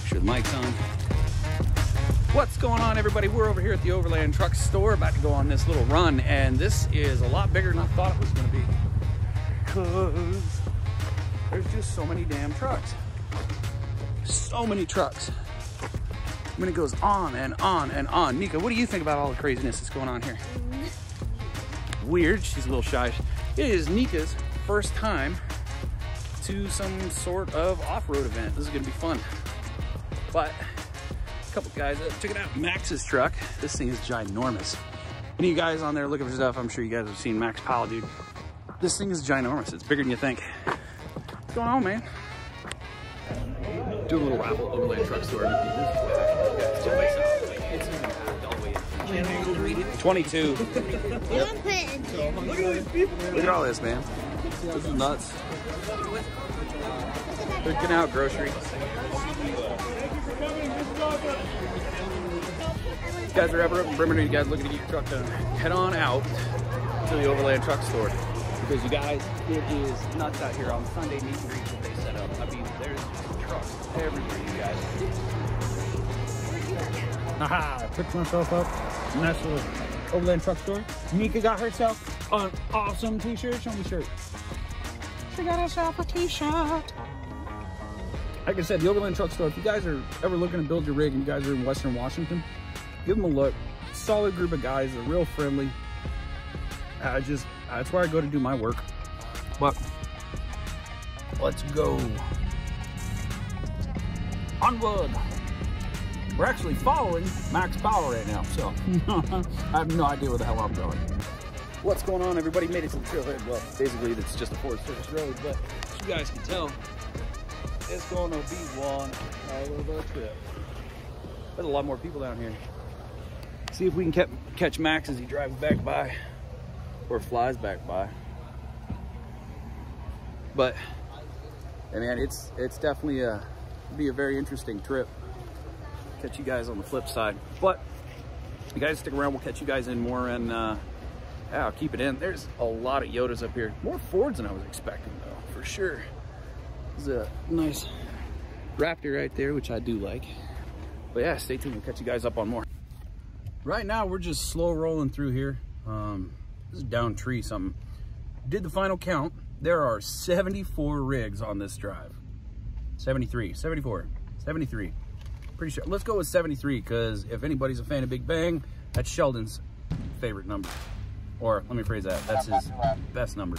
Sure the mic's on. What's going on, everybody? We're over here at the Overland Truck Store, about to go on this little run, and this is a lot bigger than I thought it was going to be, because there's just so many damn trucks. So many trucks. I mean, it goes on and on and on. Nika, what do you think about all the craziness that's going on here? Weird. She's a little shy. It is Nika's first time to some sort of off-road event. This is going to be fun. But a couple guys took it out. Max's truck. This thing is ginormous. Any of you guys on there looking for stuff, I'm sure you guys have seen Max Powell, dude. This thing is ginormous. It's bigger than you think. What's going on, man? Do a little raffle, Overland Truck Store. 22. Look at all this, man. This is nuts. They're getting out groceries. If you guys are ever up in Bremen, you guys looking to get your truck done, head on out to the Overland Truck Store. Because you guys, it is nuts out here on Sunday meet and greets that they set up. I mean, there's trucks everywhere, you guys. Aha, I picked myself up. Nice little Overland Truck Store. Nika got herself an awesome t-shirt. Show me shirt. She got herself a t-shirt. Like I said, the Overland Truck Store, if you guys are ever looking to build your rig and you guys are in Western Washington, give them a look. Solid group of guys. They're real friendly. That's where I go to do my work. But let's go. Onward. We're actually following Max Powell right now, so I have no idea where the hell I'm going. What's going on, everybody? Made it to the trailhead. Well, basically, it's just a Forest Service road, but as you guys can tell, it's going to be one hell of a trip. There's a lot more people down here. See if we can catch Max as he drives back by, or flies back by. But, I mean, it's definitely be a very interesting trip. Catch you guys on the flip side. But you guys stick around, we'll catch you guys in more, and yeah, I'll keep it in. There's a lot of Yodas up here. More Fords than I was expecting, though, for sure. There's a nice Raptor right there, which I do like. But yeah, stay tuned, we'll catch you guys up on more. Right now, we're just slow rolling through here. This is down tree something. Did the final count. There are 74 rigs on this drive. 73, 74, 73. Pretty sure. Let's go with 73, because if anybody's a fan of Big Bang, that's Sheldon's favorite number. Or let me phrase that, that's his best number.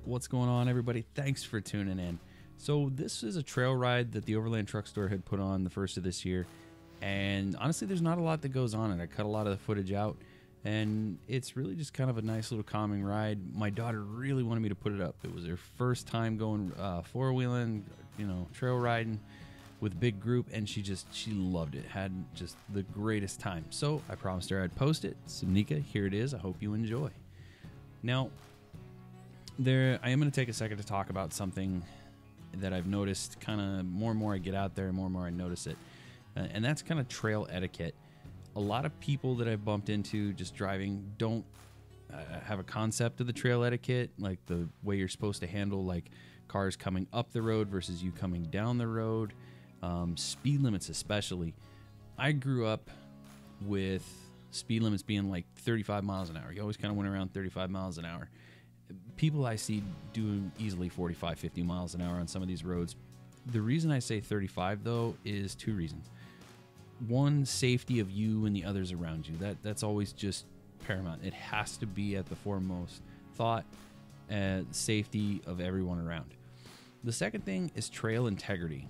What's going on, everybody? Thanks for tuning in. So this is a trail ride that the Overland Truck Store had put on the first of this year. And honestly, there's not a lot that goes on, and I cut a lot of the footage out. And it's really just kind of a nice little calming ride. My daughter really wanted me to put it up. It was her first time going four-wheeling, you know, trail riding with a big group, and she loved it. Had just the greatest time. So I promised her I'd post it. So Nika, here it is. I hope you enjoy. Now, I am going to take a second to talk about something that I've noticed kind of more and more I get out there, more and more I notice it. And that's kind of trail etiquette. A lot of people that I've bumped into just driving don't have a concept of the trail etiquette, like the way you're supposed to handle like cars coming up the road versus you coming down the road, speed limits especially. I grew up with speed limits being like 35 miles an hour. You always kind of went around 35 miles an hour. People I see doing easily 45, 50 miles an hour on some of these roads. The reason I say 35 though is two reasons. One, safety of you and the others around you. That's always just paramount. It has to be at the foremost thought, safety of everyone around. The second thing is trail integrity.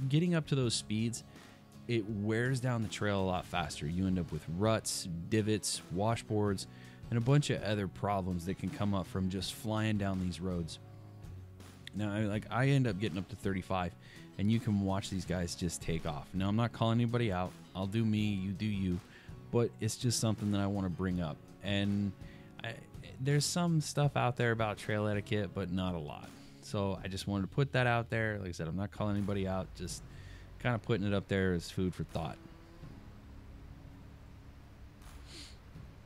Getting up to those speeds, it wears down the trail a lot faster. You end up with ruts, divots, washboards, and a bunch of other problems that can come up from just flying down these roads. Now, I end up getting up to 35, and you can watch these guys just take off. Now, I'm not calling anybody out. I'll do me, you do you. But it's just something that I want to bring up. And there's some stuff out there about trail etiquette, but not a lot. So I just wanted to put that out there. Like I said, I'm not calling anybody out, just kind of putting it up there as food for thought.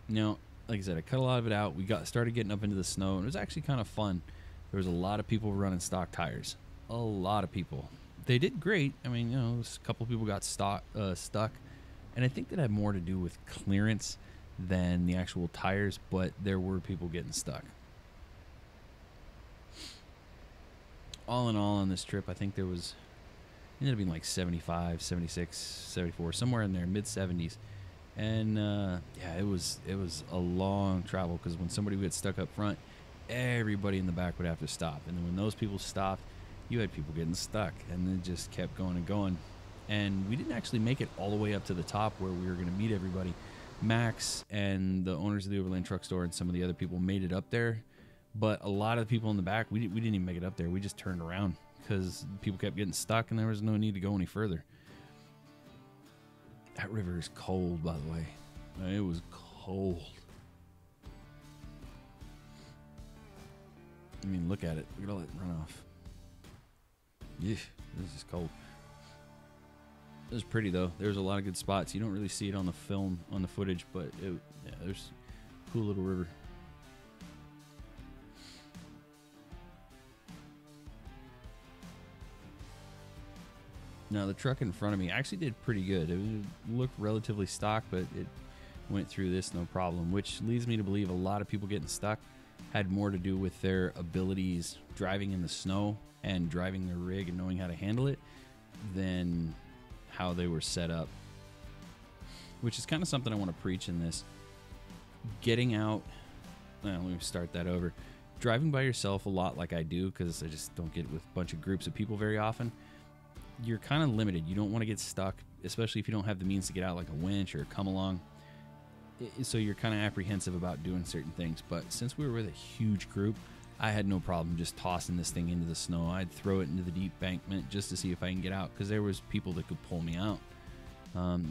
You know, like I said, I cut a lot of it out. We started getting up into the snow, and it was actually kind of fun. There was a lot of people running stock tires. A lot of people. They did great. I mean, you know, a couple people got stuck. And I think that had more to do with clearance than the actual tires, but there were people getting stuck. All in all on this trip, I think there was, it ended up being like 75, 76, 74, somewhere in there, mid-70s. And yeah, it was a long travel, because when somebody would get stuck up front, everybody in the back would have to stop. And then when those people stopped, you had people getting stuck, and it just kept going and going. And we didn't actually make it all the way up to the top where we were going to meet everybody. Max and the owners of the Overland Truck Store and some of the other people made it up there, but a lot of the people in the back, we didn't even make it up there. We just turned around because people kept getting stuck, and there was no need to go any further. That river is cold, by the way. It was cold. I mean, look at it. Look at all that runoff. Yeah, this is cold. It was pretty, though. There's a lot of good spots. You don't really see it on the film, on the footage, but yeah, there's a cool little river. Now, the truck in front of me actually did pretty good. It looked relatively stock, but it went through this no problem, which leads me to believe a lot of people getting stuck had more to do with their abilities driving in the snow and driving their rig and knowing how to handle it than how they were set up, which is kind of something I want to preach in this. Getting out, well, let me start that over. Driving by yourself a lot, like I do, because I just don't get with a bunch of groups of people very often, you're kind of limited. You don't want to get stuck, especially if you don't have the means to get out, like a winch or a come along. So you're kind of apprehensive about doing certain things. But since we were with a huge group, I had no problem just tossing this thing into the snow. I'd throw it into the deep bankment just to see if I can get out, because there was people that could pull me out.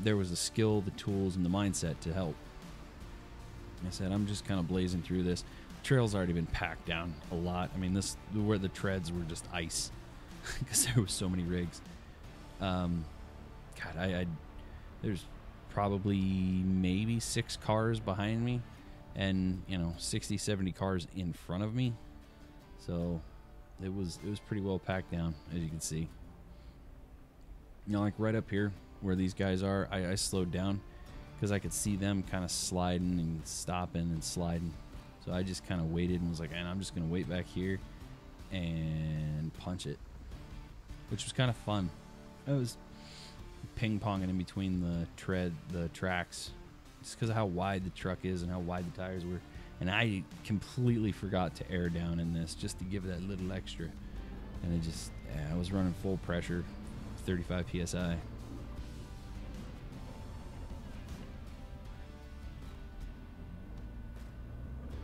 There was the skill, the tools, and the mindset to help. Like I said, I'm just kind of blazing through this. The trail's already been packed down a lot. I mean, this where the treads were just ice because there was so many rigs. God, there's probably maybe 6 cars behind me, and 60, 70 cars in front of me. So it was pretty well packed down, as you can see. Like right up here where these guys are, I slowed down because I could see them kind of sliding and stopping and sliding. So I just kind of waited and was like, and I'm just going to wait back here and punch it, which was kind of fun. I was ping-ponging in between the tracks just because of how wide the truck is and how wide the tires were. And I completely forgot to air down in this just to give that little extra. And I was running full pressure, 35 PSI.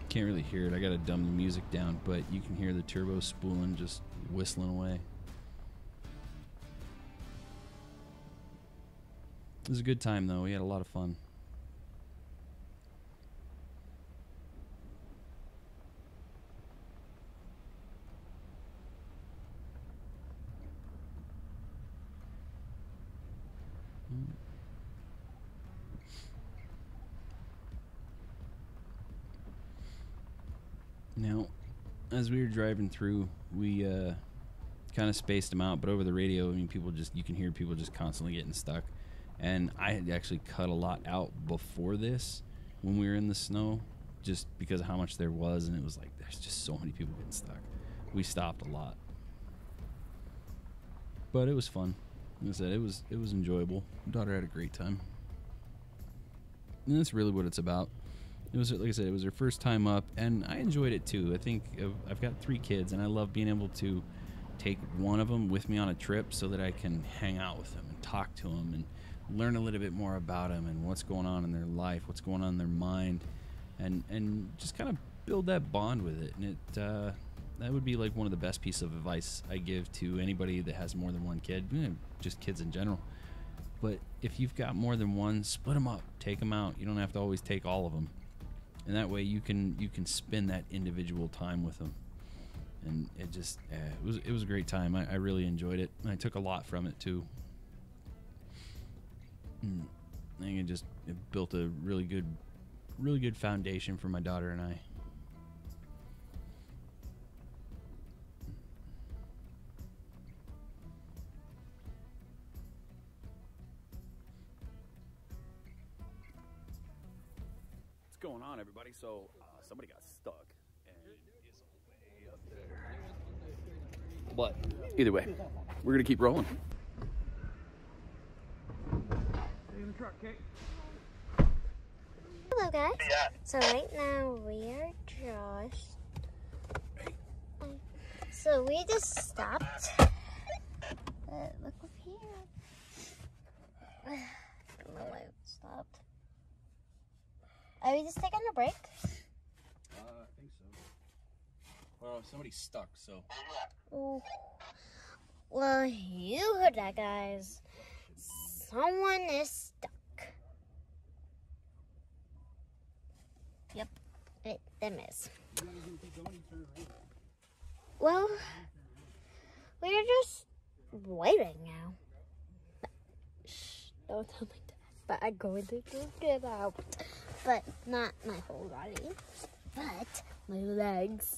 Can't really hear it. I got to dumb the music down, but you can hear the turbo spooling just whistling away. It was a good time, though. We had a lot of fun. Now, as we were driving through, we kind of spaced them out, but over the radio, I mean, you can hear people just constantly getting stuck. And I had actually cut a lot out before this when we were in the snow, just because of how much there was, and it was like, there's just so many people getting stuck. We stopped a lot. But it was fun. Like I said, it was enjoyable. My daughter had a great time. And that's really what it's about. It was, like I said, it was her first time up, and I enjoyed it too. I think I've got 3 kids, and I love being able to take one of them with me on a trip so that I can hang out with them and talk to them and learn a little bit more about them and what's going on in their life, what's going on in their mind, and just kind of build that bond with it. And that would be like one of the best pieces of advice I give to anybody that has more than one kid, just kids in general. But if you've got more than one, split them up, take them out. You don't have to always take all of them. And that way you can spend that individual time with them. and it just it was a great time. I really enjoyed it, and I took a lot from it too. I think it built a really good foundation for my daughter and I. What's going on, everybody? So somebody got stuck and is way up there. But either way, we're gonna keep rolling. Hello guys. So right now we are just we just stopped. Look up here. I don't know why it stopped. Are we just taking a break? I think so. Well, somebody's stuck, so. Oh. Well, you heard that, guys. Someone is stuck. Yep, them is. Well, we're just waiting now. Shh, don't tell my dad. But I'm going to get out. But not my whole body, but my legs.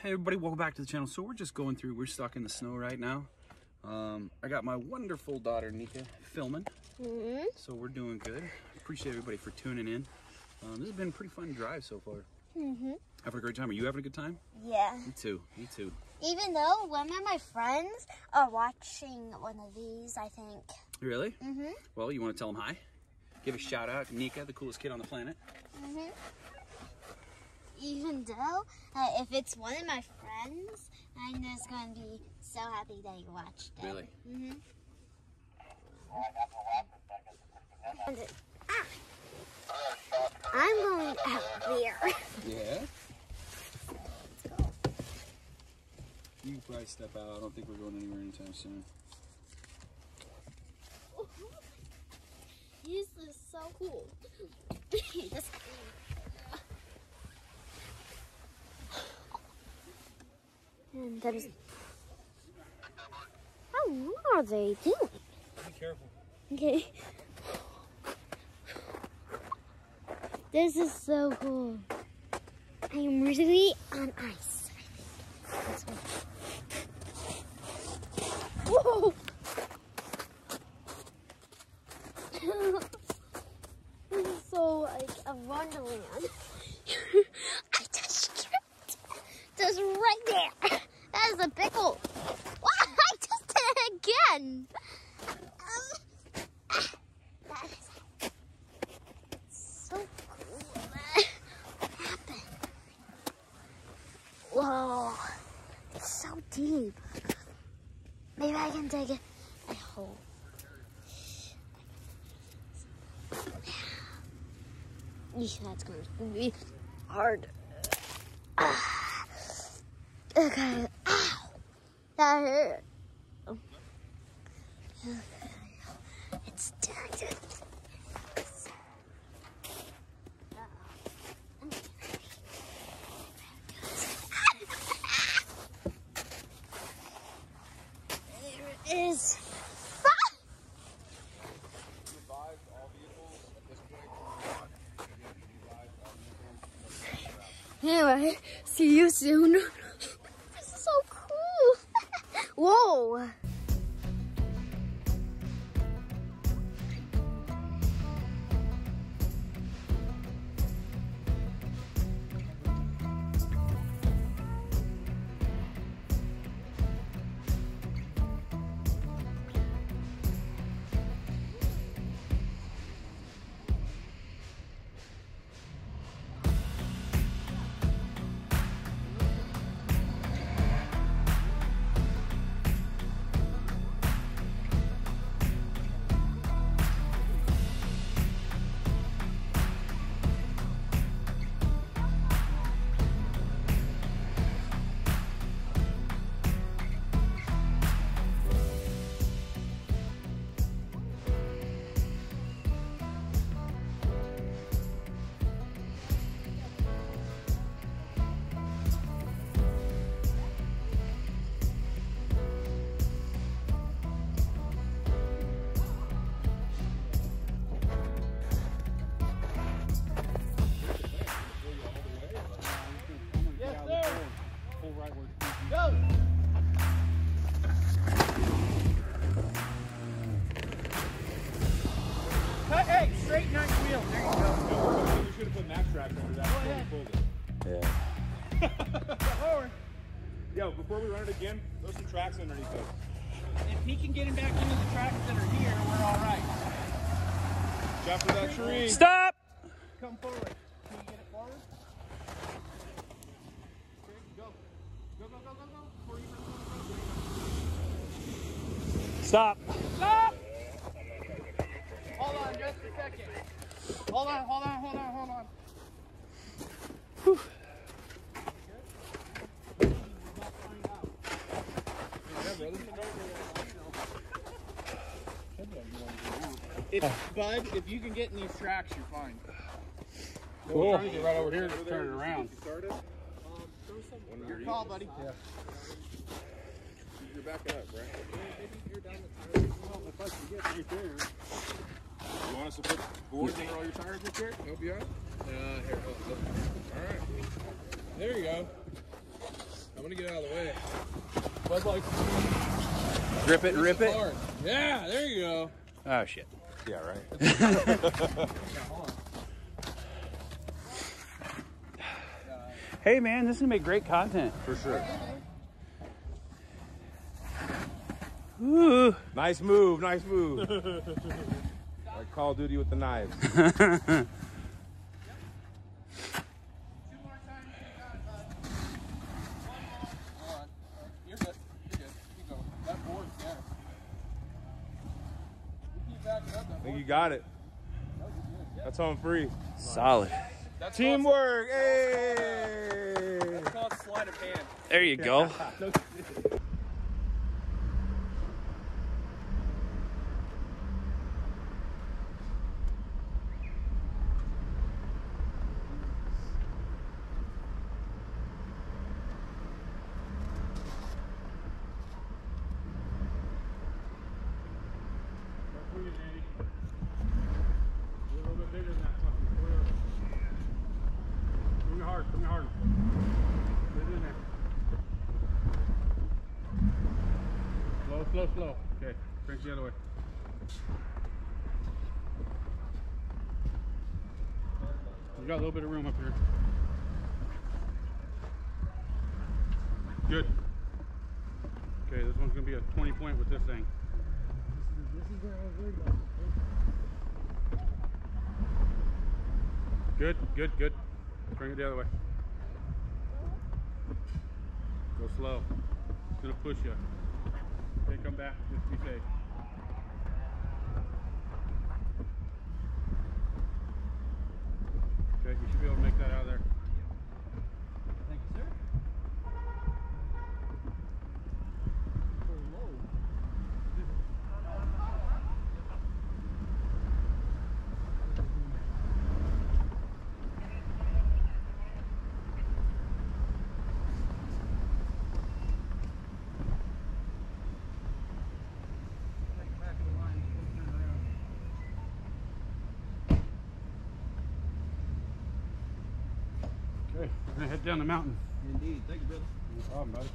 Hey everybody, welcome back to the channel. So we're just going through, we're stuck in the snow right now. I got my wonderful daughter Nika filming, so we're doing good. Appreciate everybody for tuning in. This has been a pretty fun drive so far. Having a great time. Are you having a good time? Yeah. Me too. Me too. Even though one of my friends are watching one of these, I think. Really? Well, you want to tell them hi? Give a shout out to Nika, the coolest kid on the planet. Even though if it's one of my friends, I'm just going to be so happy that you watched it. Really? I'm going out there. Yeah? You can probably step out. I don't think we're going anywhere anytime soon. This is so cool. And that is... How are they doing? Be careful. Okay. This is so cool. I am really on ice. Whoa! This is so like a wonderland. I just tripped. Just right there. That is a pickle. I just did it again. That is so cool. What happened? Whoa. It's so deep. Maybe I can take it. I hope. That's going to be hard. Okay. Ow. That hurt. Okay. It's tagged. There it is. Anyway, see you soon. This is so cool. Whoa. Forward. Yo, before we run it again, throw some tracks underneath it. If he can get him back into the tracks that are here, we're all right. Jump for that tree. Stop! Come forward. Can you get it forward? Okay, go. Go, go, go, go, go. Before you run. Stop! Stop! Hold on just a second. Hold on, hold on, hold on, hold on. Whew. Bud, if you can get in these tracks, you're fine. Cool. We're trying to get right over here to turn it around. Your call, buddy. Yeah. You're backing up, right? Well, if I can get right there. You want us to put boards under all your tires up here? Help you out? Here, look. All right. There you go. I'm going to get out of the way. Bud, like, Rip it, rip it. Hard. Yeah, there you go. Oh, shit. Yeah, right. hey, man, this is going to make great content. For sure. Ooh. Nice move, nice move. Like Call of Duty with the knives. I think you got it. That's on free. Solid. Teamwork, hey! That's called sleight of hand. There you go. Come hard. Get in there. Slow, slow, slow. Okay, crank the other way. You got a little bit of room up here. Good. Okay, this one's gonna be a 20 point with this thing. This is where I was worried about. Good, good, good. Bring it the other way. Go slow. It's gonna push you. Okay, come back. Just be safe. Okay, you should be able to make that out of there. Thank you, sir. Okay, we're gonna head down the mountain. Indeed. Thank you, brother. No problem, buddy.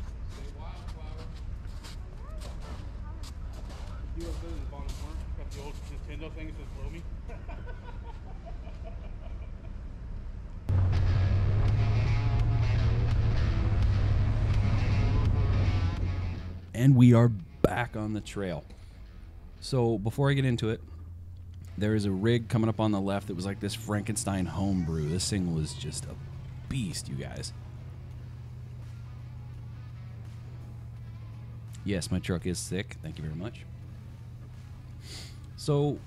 You up there in the bottom corner? Got the old Nintendo thing that says blow me. And we are back on the trail. So before I get into it, there is a rig coming up on the left that was like this Frankenstein homebrew. This thing was just a beast, you guys. Yes, my truck is sick. Thank you very much. So,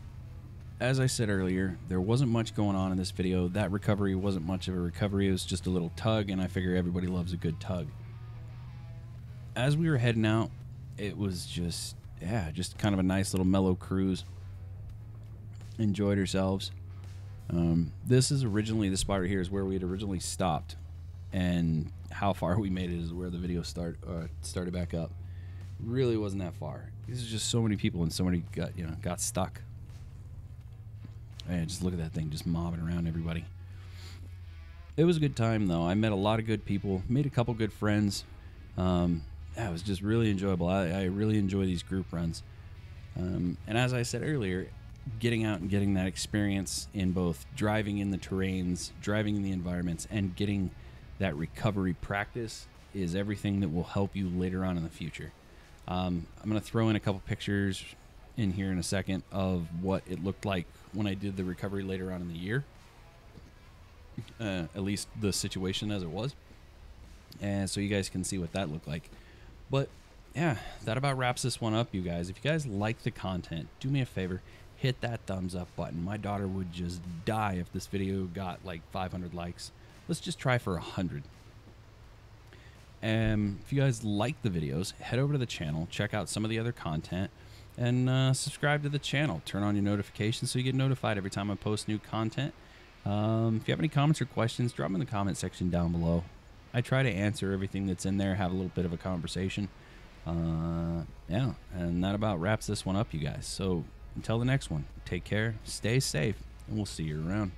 as I said earlier, there wasn't much going on in this video. That recovery wasn't much of a recovery. It was just a little tug, and I figure everybody loves a good tug. As we were heading out, it was just, yeah, just kind of a nice little mellow cruise. Enjoyed ourselves. This is originally, this spot right here is where we had originally stopped, and how far we made it is where the video started back up. Really wasn't that far. This is just so many people, and so many got stuck. And just look at that thing just mobbing around everybody. It was a good time though. I met a lot of good people, made a couple good friends. It was just really enjoyable. I really enjoy these group runs. And as I said earlier, getting out and getting that experience in both driving in the terrains, driving in the environments, and getting that recovery practice is everything that will help you later on in the future. I'm going to throw in a couple pictures in here in a second of what it looked like when I did the recovery later on in the year. At least the situation as it was. And so you guys can see what that looked like. But yeah, that about wraps this one up, you guys. If you guys like the content, do me a favor, hit that thumbs up button. My daughter would just die if this video got like 500 likes. Let's just try for 100. If you guys like the videos, head over to the channel, check out some of the other content, and subscribe to the channel. Turn on your notifications so you get notified every time I post new content. If you have any comments or questions, drop them in the comment section down below. I try to answer everything that's in there, have a little bit of a conversation. Yeah, and that about wraps this one up, you guys. So until the next one, take care, stay safe, and we'll see you around.